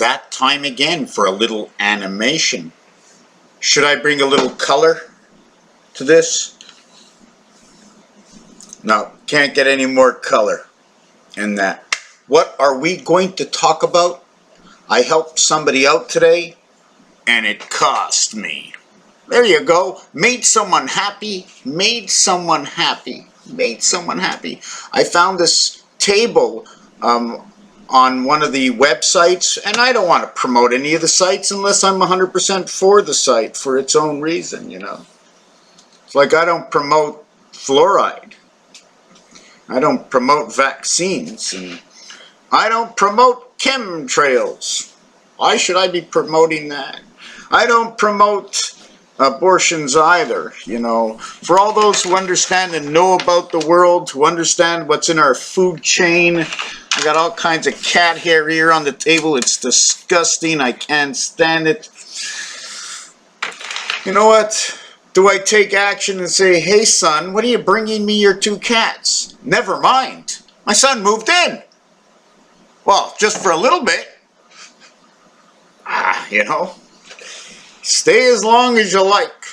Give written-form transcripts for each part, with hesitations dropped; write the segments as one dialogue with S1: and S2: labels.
S1: that time again for a little animation. Should I bring a little color to this? No, can't get any more color in that. What are we going to talk about? I helped somebody out today, and it cost me. There you go. Made someone happy. Made someone happy. Made someone happy. I found this table on one of the websites, and I don't want to promote any of the sites unless I'm 100% for the site for its own reason, you know. It's like I don't promote fluoride. I don't promote vaccines, and I don't promote chemtrails. Why should I be promoting that? I don't promote abortions either, you know. For all those who understand and know about the world, who understand what's in our food chain, I got all kinds of cat hair here on the table. It's disgusting. I can't stand it. You know what? Do I take action and say, hey son, what are you bringing me your 2 cats? Never mind. My son moved in. Well, just for a little bit. You know. Stay as long as you like.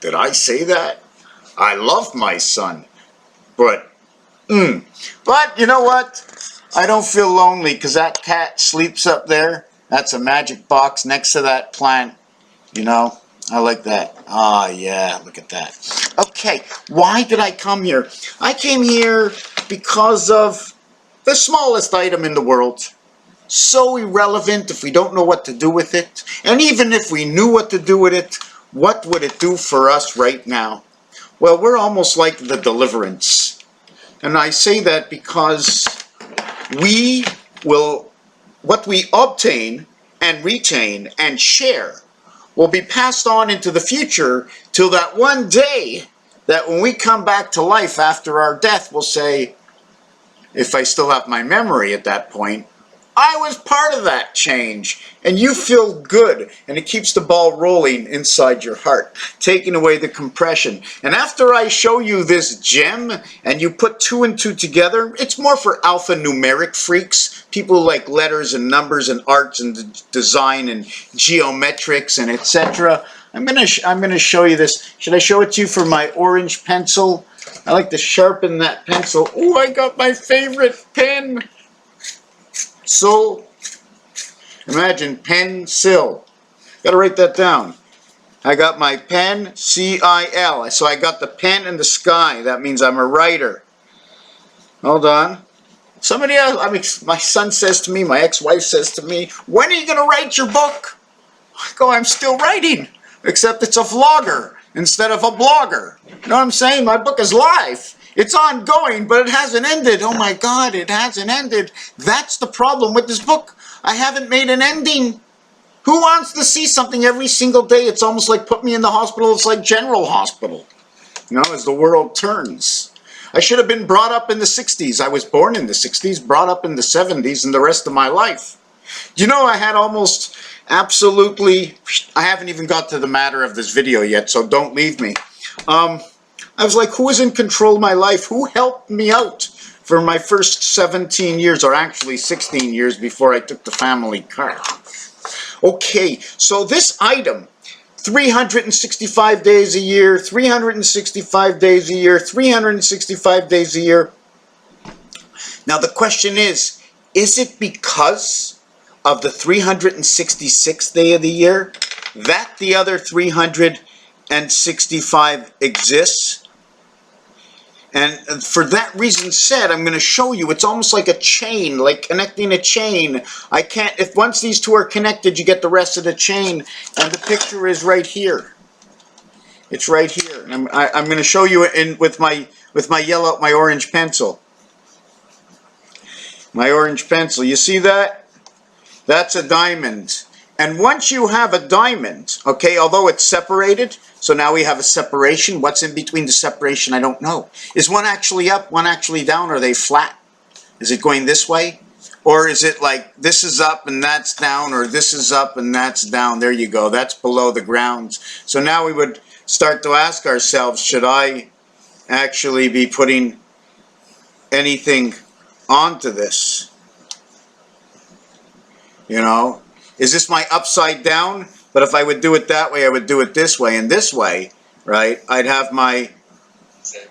S1: Did I say that? I love my son. But you know what? I don't feel lonely because that cat sleeps up there. That's a magic box next to that plant. You know, I like that. Ah, yeah, look at that. Okay, why did I come here? I came here because of the smallest item in the world. So irrelevant if we don't know what to do with it. And even if we knew what to do with it, what would it do for us right now? Well, we're almost like the Deliverance. And I say that because what we obtain and retain and share will be passed on into the future till that one day that when we come back to life after our death, we'll say, if I still have my memory at that point, I was part of that change, and you feel good, and it keeps the ball rolling inside your heart, taking away the compression. And after I show you this gem, and you put 2 and 2 together, it's more for alphanumeric freaks, people who like letters and numbers and arts and design and geometrics and etc. I'm gonna show you this. Should I show it to you for my orange pencil? I like to sharpen that pencil. Oh, I got my favorite pen. So, imagine pencil. Gotta write that down. I got my pen, C-I-L. So I got the pen in the sky. That means I'm a writer. Hold on. Somebody else, my son says to me, my ex-wife says to me, when are you gonna write your book? I go, I'm still writing. Except it's a vlogger instead of a blogger. You know what I'm saying? My book is live. It's ongoing, but it hasn't ended. Oh my God, it hasn't ended. That's the problem with this book. I haven't made an ending. Who wants to see something every single day? It's almost like put me in the hospital. It's like General Hospital, you know, as the world turns. I should have been brought up in the 60s. I was born in the 60s, brought up in the 70s, and the rest of my life. You know, I had almost absolutely, I haven't even got to the matter of this video yet, so don't leave me. I was like, who was in control of my life? Who helped me out for my first 17 years, or actually 16 years before I took the family car? Okay, so this item, 365 days a year, 365 days a year, 365 days a year. Now the question is it because of the 366th day of the year that the other 365 exists? And for that reason said, I'm going to show you, it's almost like a chain, like connecting a chain. I can't, if once these 2 are connected, you get the rest of the chain. And the picture is right here. It's right here. And I'm going to show you with my orange pencil. My orange pencil. You see that? That's a diamond. And once you have a diamond, okay, although it's separated, so now we have a separation. What's in between the separation, I don't know. Is one actually up, one actually down? Are they flat? Is it going this way? Or is it like this is up and that's down, or this is up and that's down? There you go. That's below the ground. So now we would start to ask ourselves, should I actually be putting anything onto this? You know, is this my upside down? But if I would do it that way, I would do it this way and this way, right? I'd have my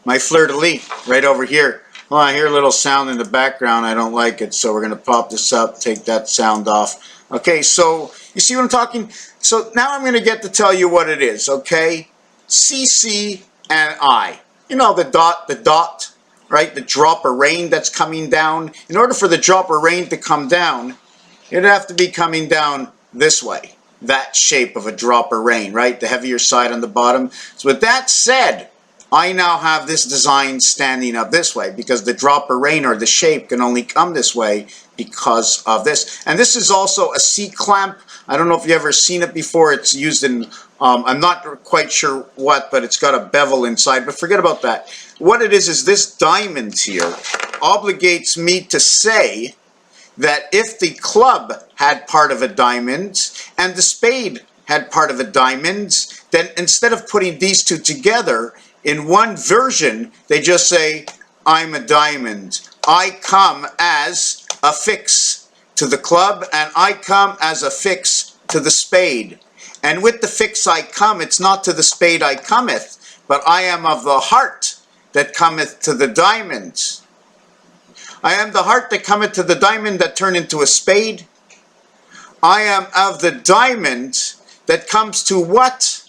S1: fleur-de-lis right over here. Well, I hear a little sound in the background. I don't like it, so we're going to pop this up, take that sound off. Okay, so you see what I'm talking? So now I'm going to get to tell you what it is, okay? CC and I. You know, the dot, right? The drop of rain that's coming down. In order for the drop of rain to come down, it'd have to be coming down this way. That shape of a drop of rain, right? The heavier side on the bottom. So with that said, I now have this design standing up this way because the drop of rain or the shape can only come this way because of this. And this is also a C-clamp. I don't know if you've ever seen it before. It's used in, I'm not quite sure what, but it's got a bevel inside. But forget about that. What it is this diamond here obligates me to say that if the club had part of a diamond and the spade had part of a diamond, then instead of putting these two together, in one version, they just say, I'm a diamond. I come as a fix to the club, and I come as a fix to the spade. And with the fix I come, it's not to the spade I cometh, but I am of the heart that cometh to the diamond. I am the heart that cometh to the diamond that turn into a spade. I am of the diamond that comes to what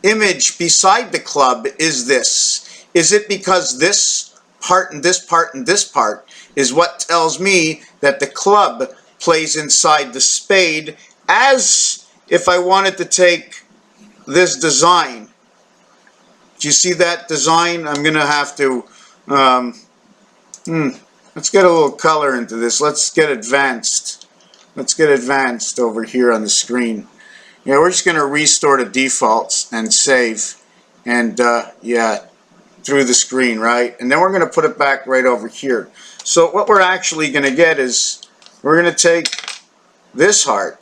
S1: image beside the club is this? Is it because this part and this part and this part is what tells me that the club plays inside the spade, as if I wanted to take this design? Do you see that design? I'm going to have to, let's get a little color into this. Let's get advanced. Let's get advanced over here on the screen. Yeah, we're just going to restore the defaults and save, and yeah, through the screen, right? And then we're going to put it back right over here. So what we're actually going to get is we're going to take this heart,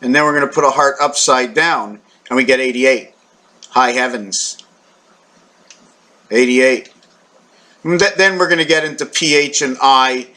S1: and then we're going to put a heart upside down, and we get 88. High heavens. 88. And then we're going to get into PH and I,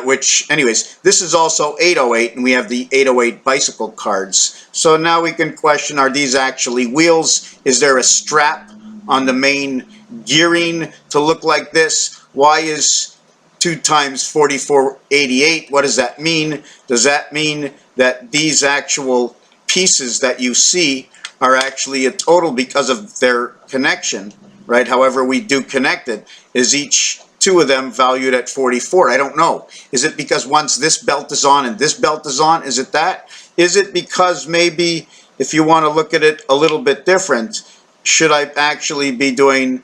S1: which, anyways, this is also 808, and we have the 808 bicycle cards. So now we can question, are these actually wheels? Is there a strap on the main gearing to look like this? Why is 2 times 4488? What does that mean? Does that mean that these actual pieces that you see are actually a total because of their connection, right? However we do connect it, is each 2 of them valued at 44. I don't know. Is it because once this belt is on and this belt is on? Is it that? Is it because maybe, if you want to look at it a little bit different, should I actually be doing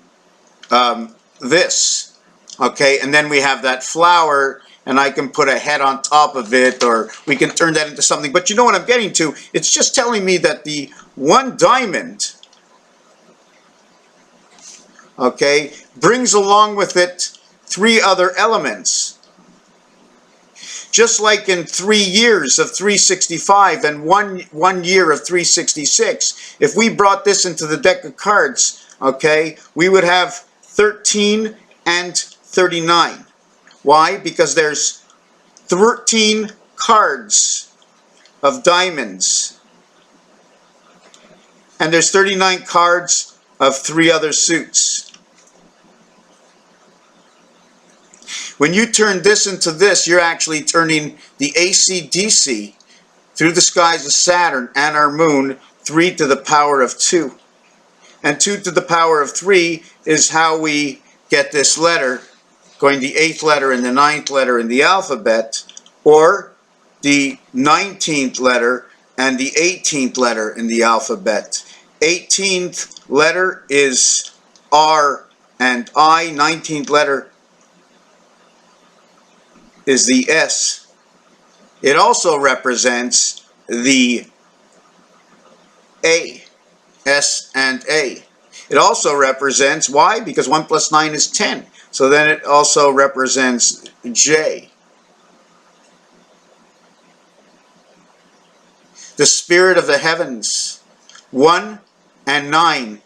S1: this? Okay, and then we have that flower, and I can put a head on top of it, or we can turn that into something. But you know what I'm getting to? It's just telling me that the one diamond, okay, brings along with it 3 other elements. Just like in 3 years of 365 and one year of 366, if we brought this into the deck of cards, okay, we would have 13 and 39. Why? Because there's 13 cards of diamonds, and there's 39 cards of 3 other suits. When you turn this into this, you're actually turning the AC/DC through the skies of Saturn and our moon 3 to the power of 2. And 2 to the power of 3 is how we get this letter, going the 8th letter and the 9th letter in the alphabet, or the 19th letter and the 18th letter in the alphabet. 18th letter is R and I, 19th letter is the S. It also represents the A, S and A. It also represents, why? Because 1 plus 9 is 10. So then it also represents J. The spirit of the heavens, 1 and 9.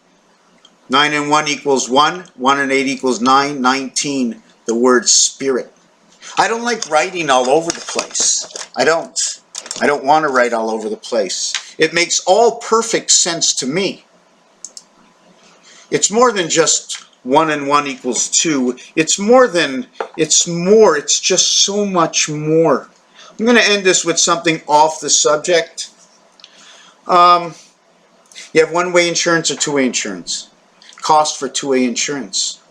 S1: 9 and 1 equals 1, 1 and 8 equals 9, 19, the word spirit. I don't like writing all over the place. I don't. I don't want to write all over the place. It makes all perfect sense to me. It's more than just 1 and 1 equals 2. It's more. It's just so much more. I'm going to end this with something off the subject. You have one-way insurance or two-way insurance. Cost for two-way insurance.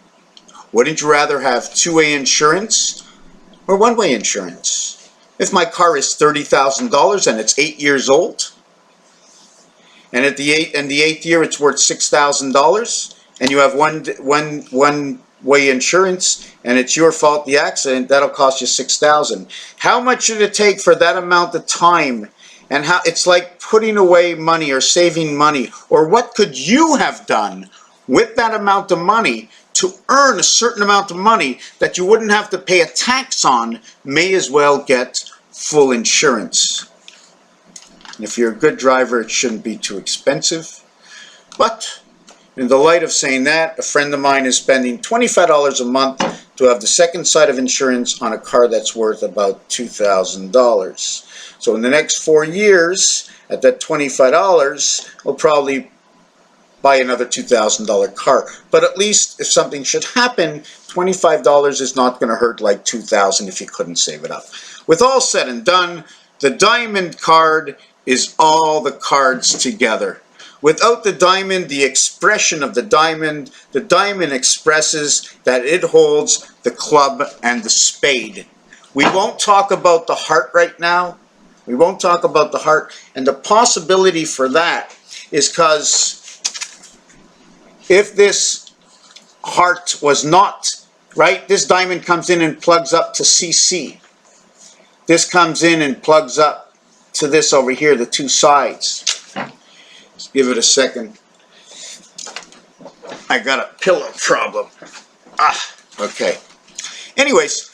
S1: Wouldn't you rather have two-way insurance or one-way insurance? If my car is $30,000 and it's 8 years old, and at the eighth year it's worth $6,000, and you have one-way insurance, and it's your fault the accident, that'll cost you $6,000. How much should it take for that amount of time? And how it's like putting away money or saving money, or what could you have done with that amount of money to earn a certain amount of money that you wouldn't have to pay a tax on? May as well get full insurance. And if you're a good driver, it shouldn't be too expensive. But in the light of saying that, a friend of mine is spending $25 a month to have the second side of insurance on a car that's worth about $2,000. So in the next 4 years, at that $25, we'll probably buy another $2,000 car. But at least if something should happen, $25 is not going to hurt like $2,000 if you couldn't save it up. With all said and done, the diamond card is all the cards together. Without the diamond, the expression of the diamond expresses that it holds the club and the spade. We won't talk about the heart right now. We won't talk about the heart. And the possibility for that is because if this heart was not, right, this diamond comes in and plugs up to CC. This comes in and plugs up to this over here, the two sides. Let's give it a second. I got a pillow problem. Okay. Anyways,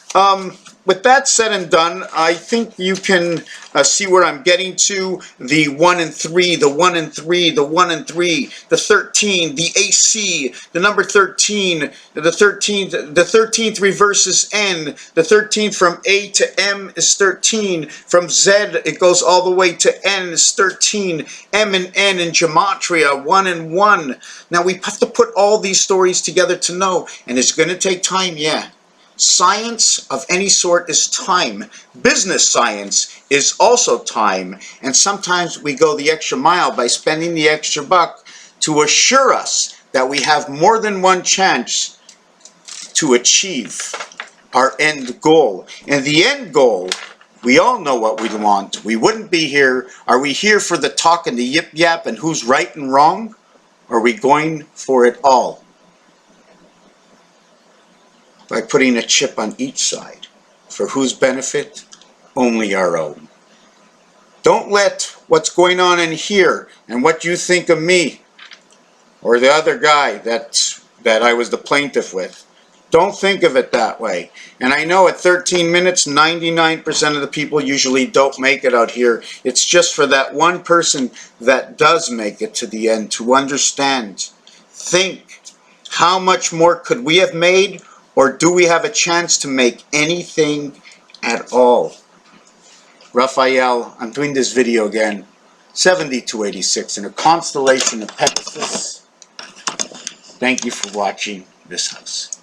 S1: with that said and done, I think you can see where I'm getting to. The 1 and 3, the 1 and 3, the 1 and 3, the 13, the AC, the number 13, the 13th reverses N, the 13th from A to M is 13, from Z it goes all the way to N is 13, M and N in gematria, 1 and 1. Now we have to put all these stories together to know, and it's going to take time, yeah. Science of any sort is time. Business science is also time. And sometimes we go the extra mile by spending the extra buck to assure us that we have more than one chance to achieve our end goal. And the end goal, we all know what we want. We wouldn't be here. Are we here for the talk and the yip yap and who's right and wrong? Or are we going for it all? By putting a chip on each side. For whose benefit? Only our own. Don't let what's going on in here and what you think of me or the other guy that I was the plaintiff with. Don't think of it that way. And I know at 13 minutes, 99% of the people usually don't make it out here. It's just for that one person that does make it to the end to understand. Think, how much more could we have made? Or do we have a chance to make anything at all? Raphael, I'm doing this video again. 7286 in a constellation of Pegasus. Thank you for watching this house.